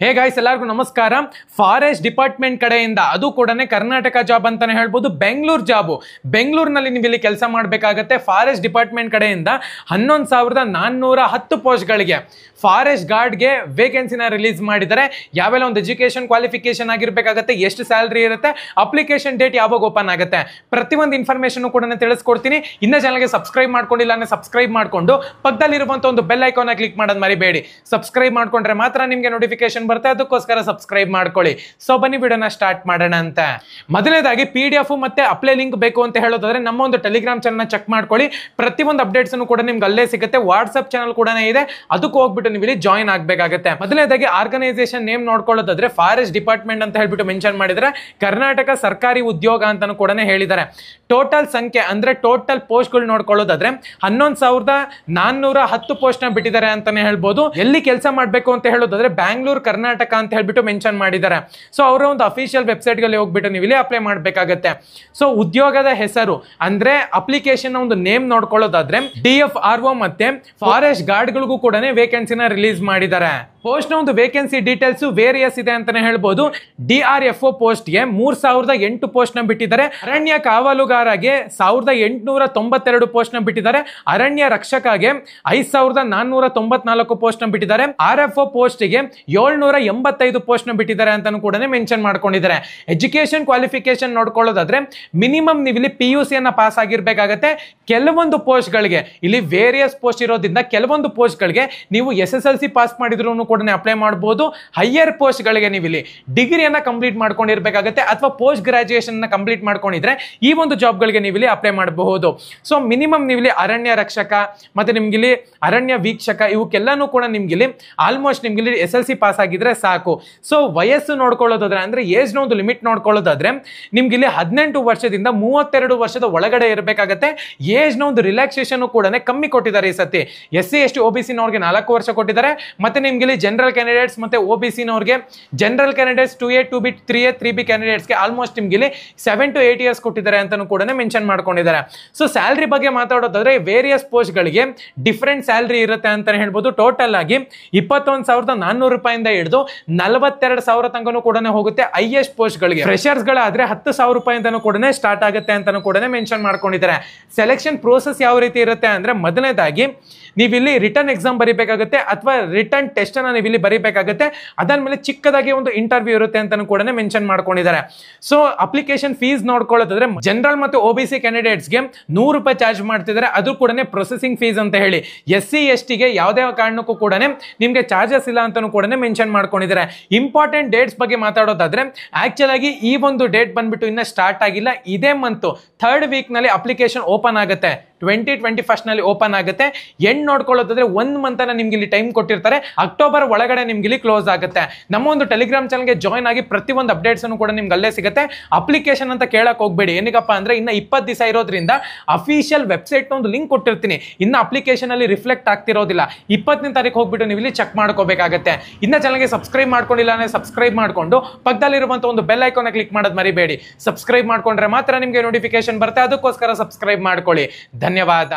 Hey guys ಎಲ್ಲರಿಗೂ ನಮಸ್ಕಾರ. Forest department ಕಡೆಯಿಂದ ಅದು ಕೂಡ ಕರ್ನಾಟಕ ಜಾಬ್ ಅಂತಾನೆ ಹೇಳ್ಬೋದು. ಬೆಂಗಳೂರು ಜಾಬು, ಬೆಂಗಳೂರಿನಲ್ಲಿ ನೀವು ಇಲ್ಲಿ ಕೆಲಸ ಮಾಡಬೇಕಾಗತ್ತೆ. ಫಾರೆಸ್ಟ್ ಡಿಪಾರ್ಟ್ಮೆಂಟ್ ಕಡೆಯಿಂದ 11,410 ಪೋಸ್ಟ್ಗಳಿಗೆ ಫಾರೆಸ್ಟ್ ಗಾರ್ಡ್ಗೆ ವೇಕೆನ್ಸಿನ ರಿಲೀಸ್ ಮಾಡಿದ್ದಾರೆ. ಯಾವೆಲ್ಲ ಒಂದು ಎಜುಕೇಶನ್ ಕ್ವಾಲಿಫಿಕೇಶನ್ ಆಗಿರ್ಬೇಕಾಗತ್ತೆ, ಎಷ್ಟು ಸ್ಯಾಲರಿ ಇರುತ್ತೆ, ಅಪ್ಲಿಕೇಶನ್ ಡೇಟ್ ಯಾವಾಗ ಓಪನ್ ಆಗುತ್ತೆ, ಪ್ರತಿಯೊಂದು ಇನ್ಫಾರ್ಮೇಶನ್ ಕೂಡ ತಿಳಿಸ್ಕೊಡ್ತೀನಿ. ಇನ್ನ ಚಾನಲ್ಗೆ ಸಬ್ಸ್ಕ್ರೈಬ್ ಮಾಡ್ಕೊಂಡಿಲ್ಲ ಅಂದ್ರೆ ಸಬ್ಸ್ಕ್ರೈಬ್ ಮಾಡ್ಕೊಂಡು ಪಕ್ಕದಲ್ಲಿರುವಂತ ಒಂದು ಬೆಲ್ ಐಕಾನ್ ಕ್ಲಿಕ್ ಮಾಡೋದು ಮರಿಬೇಡಿ. ಸಬ್ಸ್ಕ್ರೈಬ್ ಮಾಡ್ಕೊಂಡ್ರೆ ಮಾತ್ರ ನಿಮ್ಗೆ ನೋಟಿಫಿಕೇಶನ್ ಬರುತ್ತೆ, ಅದಕ್ಕೋಸ್ಕರ ಸಬ್ಸ್ಕ್ರೈಬ್ ಮಾಡ್ಕೊಳ್ಳಿ. ಸೊ ಬನ್ನಿ ವಿಡಿಯೋನ ಸ್ಟಾರ್ಟ್ ಮಾಡೋಣ ಅಂತ. ಮೊದಲನೇದಾಗಿ PDF ಮತ್ತೆ ಅಪ್ಲೈ ಲಿಂಕ್ ಬೇಕು ಅಂತ ಹೇಳೋದಾದ್ರೆ ನಮ್ಮ ಒಂದು ಟೆಲಿಗ್ರಾಮ್ ಚಾನಲ್ ಚೆಕ್ ಮಾಡ್ಕೊಳ್ಳಿ. ಪ್ರತಿಯೊಂದು ಅಪ್ಡೇಟ್ಸ್ ಕೂಡ ನಿಮ್ಗೆ ಅಲ್ಲೇ ಸಿಗುತ್ತೆ. ವಾಟ್ಸ್ಆಪ್ ಚಾನಲ್ ಕೂಡ ಇದೆ, ಅದಕ್ಕೂ ಹೋಗ್ಬಿಟ್ಟು ನೀವು ಇಲ್ಲಿ ಜಾಯಿನ್ ಆಗಬೇಕಾಗುತ್ತೆ. ಮೊದಲನೇದಾಗಿ ಆರ್ಗನೈಸೇಷನ್ ನೇಮ್ ನೋಡ್ಕೊಳ್ಳೋದಾದ್ರೆ ಫಾರೆಸ್ಟ್ ಡಿಪಾರ್ಟ್ಮೆಂಟ್ ಅಂತ ಹೇಳ್ಬಿಟ್ಟು ಮೆನ್ಷನ್ ಮಾಡಿದ್ರೆ ಕರ್ನಾಟಕ ಸರ್ಕಾರಿ ಉದ್ಯೋಗ ಅಂತಾನು ಕೂಡ ಹೇಳಿದ್ದಾರೆ. ಟೋಟಲ್ ಸಂಖ್ಯೆ ಅಂದ್ರೆ ಟೋಟಲ್ ಪೋಸ್ಟ್ ಗಳು ನೋಡ್ಕೊಳ್ಳೋದಾದ್ರೆ 11,410 ಪೋಸ್ಟ್ ನ ಬಿಟ್ಟಿದ್ದಾರೆ ಅಂತಾನೆ ಹೇಳ್ಬೋದು. ಎಲ್ಲಿ ಕೆಲಸ ಮಾಡಬೇಕು ಅಂತ ಹೇಳೋದಾದ್ರೆ ಬ್ಯಾಂಗ್ಳೂರ್ ಕರ್ನಾಟಕ ಅಂತ ಹೇಳ್ಬಿಟ್ಟು ಮೆನ್ಷನ್ ಮಾಡಿದ್ದಾರೆ. ಸೊ ಅವರ ಒಂದು ಅಫಿಷಿಯಲ್ ವೆಬ್ಸೈಟ್ ಗೆ ಹೋಗ್ಬಿಟ್ಟು ನೀವು ಇಲ್ಲಿ ಅಪ್ಲೈ ಮಾಡಬೇಕಾಗತ್ತೆ. ಸೊ ಉದ್ಯೋಗದ ಹೆಸರು ಅಂದ್ರೆ ಅಪ್ಲಿಕೇಶನ್ ಒಂದು ನೇಮ್ ನೋಡ್ಕೊಳ್ಳೋದಾದ್ರೆ DFRO ಮತ್ತೆ ಫಾರೆಸ್ಟ್ ಗಾರ್ಡ್ ಗಳಿಗೂ ಕೂಡ ವೇಕೆನ್ಸಿನ ರಿಲೀಸ್ ಮಾಡಿದ್ದಾರೆ. ಪೋಸ್ಟ್ ನ ಒಂದು ವೇಕೆನ್ಸಿ ಡೀಟೇಲ್ಸ್ ವೇರಿಯಸ್ ಇದೆ ಅಂತಾನೆ ಹೇಳ್ಬೋದು. DRFO ಪೋಸ್ಟ್ ಗೆ 3,008 ಪೋಸ್ಟ್ ನ ಬಿಟ್ಟಿದ್ದಾರೆ. ಅರಣ್ಯ ಕಾವಲುಗಾರಗೆ 1,892 ಪೋಸ್ಟ್ ನ ಬಿಟ್ಟಿದ್ದಾರೆ. ಅರಣ್ಯ ರಕ್ಷಕಗೆ 5,494 ಪೋಸ್ಟ್ ನ ಬಿಟ್ಟಿದ್ದಾರೆ. RFO ಪೋಸ್ಟ್ ಗೆ 785 ಪೋಸ್ಟ್ ನ ಬಿಟ್ಟಿದ್ದಾರೆ ಅಂತಾನು ಕೂಡ ಮೆನ್ಷನ್ ಮಾಡ್ಕೊಂಡಿದ್ದಾರೆ. ಎಜುಕೇಶನ್ ಕ್ವಾಲಿಫಿಕೇಶನ್ ನೋಡ್ಕೊಳ್ಳೋದಾದ್ರೆ ಮಿನಿಮಮ್ ನೀವು ಇಲ್ಲಿ PUC ಅನ್ನ ಪಾಸ್ ಆಗಿರ್ಬೇಕಾಗತ್ತೆ. ಕೆಲವೊಂದು ಪೋಸ್ಟ್ ಗಳಿಗೆ ಇಲ್ಲಿ ವೇರಿಯಸ್ ಪೋಸ್ಟ್ ಇರೋದ್ರಿಂದ ಕೆಲವೊಂದು ಪೋಸ್ಟ್ ಗಳಿಗೆ ನೀವು SSLC ಪಾಸ್ ಮಾಡಿದ್ರು ಕೂಡ ಅಪ್ಲೈ ಮಾಡಬಹುದು. ಹೈಯರ್ ಪೋಸ್ಟ್ ಗಳಿಗೆ ನೀವು ಇಲ್ಲಿ ಡಿಗ್ರಿಯನ್ನ ಕಂಪ್ಲೀಟ್ ಮಾಡ್ಕೊಂಡಿರ್ಬೇಕಾಗತ್ತೆ ಅಥವಾ ಪೋಸ್ಟ್ ಗ್ರಾಜುಯೇಷನ್ ಕಂಪ್ಲೀಟ್ ಮಾಡ್ಕೊಂಡಿದ್ರೆ ಈ ಒಂದು ಜಾಬ್ ಗಳಿಗೆ ನೀವು ಇಲ್ಲಿ ಅಪ್ಲೈ ಮಾಡಬಹುದು. ಸೊ ಮಿನಿಮಮ್ ನೀವು ಇಲ್ಲಿ ಅರಣ್ಯ ರಕ್ಷಕ ಮತ್ತೆ ನಿಮ್ಗೆ ಇಲ್ಲಿ ಅರಣ್ಯ ವೀಕ್ಷಕ ಇವಕ್ಕೆಲ್ಲಾನು ಕೂಡ ನಿಮ್ಗೆ ಇಲ್ಲಿ ಆಲ್ಮೋಸ್ಟ್ ನಿಮ್ಗೆ ಇಲ್ಲಿ SSLC ಪಾಸ್ ಆಗಿದ್ರೆ ಸಾಕು. ಸೊ ವಯಸ್ಸು ನೋಡ್ಕೊಳ್ಳೋದಾದ್ರೆ ಅಂದ್ರೆ ಏಜ್ ನ ಒಂದು ಲಿಮಿಟ್ ನೋಡ್ಕೊಳ್ಳೋದಾದ್ರೆ ನಿಮ್ಗೆ ಇಲ್ಲಿ 18 ವರ್ಷದಿಂದ 32 ವರ್ಷದ ಒಳಗಡೆ ಇರಬೇಕಾಗತ್ತೆ. ಏಜ್ ನ ಒಂದು ರಿಲ್ಯಾಕ್ಸೇಷನ್ ಕೂಡ ಕಮ್ಮಿ ಕೊಟ್ಟಿದ್ದಾರೆ ಈ ಸತಿ. SC ST OBC ನವರಿಗೆ 4 ವರ್ಷ ಕೊಟ್ಟಿದ್ದಾರೆ. ಮತ್ತೆ ನಿಮ್ಗೆ ಇಲ್ಲಿ ಜನರಲ್ ಕ್ಯಾಂಡಿಡೇಟ್ಸ್ ಮತ್ತೆ OBC ನವರಿಗೆ general candidates 2A 2B 3A 3B candidates ಗೆ ಆಲ್ಮೋಸ್ಟ್ ನಿಮ್ಗೆ ಇಲ್ಲಿ 7 to 8 ಇಯರ್ಸ್ ಕೊಟ್ಟಿದ್ದಾರೆ ಅಂತಾನು ಕೂಡ ಮೆನ್ಷನ್ ಮಾಡ್ಕೊಂಡಿದ್ದಾರೆ. ಸೊ ಸ್ಯಾಲರಿ ಬಗ್ಗೆ ಮಾತಾಡೋದಾದ್ರೆ ವೇರಿಯಸ್ ಪೋಸ್ಟ್ ಗಳಿಗೆ ಡಿಫರೆಂಟ್ ಸ್ಯಾಲರಿ ಇರುತ್ತೆ ಅಂತಾನೆ ಹೇಳ್ಬೋದು. ಟೋಟಲ್ ಆಗಿ 21,400 ರೂಪಾಯಿಂದ ಹಿಡಿದು 42,000 ತನಕನೂ ಕೂಡ ಹೋಗುತ್ತೆ. ಹೈಯೆಸ್ಟ್ ಪೋಸ್ಟ್ ಗಳಿಗೆ ಫ್ರೆಶರ್ಸ್ ಗಳಾದ್ರೆ 10,000 ರೂಪಾಯಿಂದನೂ ಕೂಡ ಸ್ಟಾರ್ಟ್ ಆಗುತ್ತೆ ಅಂತಾನು ಕೂಡ ಮೆನ್ಷನ್ ಮಾಡ್ಕೊಂಡಿದ್ದಾರೆ. ಸೆಲೆಕ್ಷನ್ ಪ್ರೋಸೆಸ್ ಯಾವ ರೀತಿ ಇರುತ್ತೆ ಅಂದ್ರೆ ಮೊದಲನೇದಾಗಿ ನೀವು ಇಲ್ಲಿ ರಿಟರ್ನ್ ಎಕ್ಸಾಮ್ ಬರೀಬೇಕಾಗುತ್ತೆ ಅಥವಾ ರಿಟರ್ನ್ ಟೆಸ್ಟ್ ಅನ್ನ ನೀವು ಇಲ್ಲಿ ಬರೀಬೇಕಾಗುತ್ತೆ. ಅದಾದ್ಮೇಲೆ ಚಿಕ್ಕದಾಗಿ ಒಂದು ಇಂಟರ್ವ್ಯೂ ಇರುತ್ತೆ ಅಂತಾನು ಕೂಡ ಮೆನ್ಷನ್ ಮಾಡ್ಕೊಂಡಿದ್ದಾರೆ. ಸೊ ಅಪ್ಲಿಕೇಶನ್ ಫೀಸ್ ನೋಡ್ಕೊಳ್ಳೋದಾದ್ರೆ ಜನರಲ್ ಮತ್ತು OBC ಕ್ಯಾಂಡಿಡೇಟ್ಸ್ ಗೆ 100 ರೂಪಾಯಿ ಚಾರ್ಜ್ ಮಾಡ್ತಿದ್ದಾರೆ. ಅದು ಕೂಡ ಪ್ರೊಸೆಸಿಂಗ್ ಫೀಸ್ ಅಂತ ಹೇಳಿ. SC ST ಗೆ ಯಾವುದೇ ಕಾರಣಕ್ಕೂ ಕೂಡ ನಿಮ್ಗೆ ಚಾರ್ಜಸ್ ಇಲ್ಲ ಅಂತಾನು ಕೂಡ ಮೆನ್ಷನ್ ಮಾಡ್ಕೊಂಡಿದ್ದಾರೆ. ಇಂಪಾರ್ಟೆಂಟ್ ಡೇಟ್ಸ್ ಬಗ್ಗೆ ಮಾತಾಡೋದಾದ್ರೆ ಆಕ್ಚುಲ್ ಆಗಿ ಈ ಒಂದು ಡೇಟ್ ಬಂದ್ಬಿಟ್ಟು ಇನ್ನ ಸ್ಟಾರ್ಟ್ ಆಗಿಲ್ಲ. ಇದೇ ಮಂತ್ 3rd ವೀಕ್ ನಲ್ಲಿ ಅಪ್ಲಿಕೇಶನ್ ಓಪನ್ ಆಗುತ್ತೆ. 2021 ನಲ್ಲಿ ಓಪನ್ ಆಗುತ್ತೆ. ಎಂಡ್ ನೋಡ್ಕೊಳ್ಳೋದಾದ್ರೆ 1 ಮಂತ್ ಅನ್ನ ನಿಮ್ಗೆ ಇಲ್ಲಿ ಟೈಮ್ ಕೊಟ್ಟಿರ್ತಾರೆ. ಅಕ್ಟೋಬರ್ ಒಳಗಡೆ ನಿಮ್ಗೆ ಇಲ್ಲಿ ಕ್ಲೋಸ್ ಆಗುತ್ತೆ. ನಮ್ಮ ಒಂದು ಟೆಲಿಗ್ರಾಮ್ ಚಾನಲ್ಗೆ ಜಾಯ್ನ್ ಆಗಿ ಪ್ರತಿಯೊಂದು ಅಪ್ಡೇಟ್ಸ್ ಅನ್ನು ಕೂಡ ನಿಮ್ಗೆ ಅಲ್ಲೇ ಸಿಗುತ್ತೆ. ಅಪ್ಲಿಕೇಶನ್ ಅಂತ ಕೇಳಕ್ ಹೋಗ್ಬೇಡಿ. ಏನಕ್ಕಪ್ಪ ಅಂದ್ರೆ ಇನ್ನ 20 ದಿವಸ ಇರೋದ್ರಿಂದ ಅಫಿಷಿಯಲ್ ವೆಬ್ಸೈಟ್ ಒಂದು ಲಿಂಕ್ ಕೊಟ್ಟಿರ್ತೀನಿ. ಇನ್ನ ಅಪ್ಲಿಕೇಶನ್ ಅಲ್ಲಿ ರಿಫ್ಲೆಕ್ಟ್ ಆಗ್ತಿರೋದಿಲ್ಲ. 20ನೇ ತಾರೀಕು ಹೋಗ್ಬಿಟ್ಟು ನೀವು ಇಲ್ಲಿ ಚೆಕ್ ಮಾಡ್ಕೋಬೇಕಾಗತ್ತೆ. ಇನ್ನ ಚಾನಲ್ಗೆ ಸಬ್ಸ್ಕ್ರೈಬ್ ಮಾಡ್ಕೊಂಡಿಲ್ಲ ಅಂದ್ರೆ ಸಬ್ಸ್ಕ್ರೈಬ್ ಮಾಡ್ಕೊಂಡು ಪಕ್ಕದಲ್ಲಿರುವಂತ ಒಂದು ಬೆಲ್ ಐಕಾನ್ ಕ್ಲಿಕ್ ಮಾಡೋದು ಮರಿಬೇಡಿ. ಸಬ್ಸ್ಕ್ರೈಬ್ ಮಾಡ್ಕೊಂಡ್ರೆ ಮಾತ್ರ ನಿಮ್ಗೆ ನೋಟಿಫಿಕೇಶನ್ ಬರುತ್ತೆ, ಅದಕ್ಕೋಸ್ಕರ ಸಬ್ಸ್ಕ್ರೈಬ್ ಮಾಡ್ಕೊಳ್ಳಿ. ಧನ್ಯವಾದ.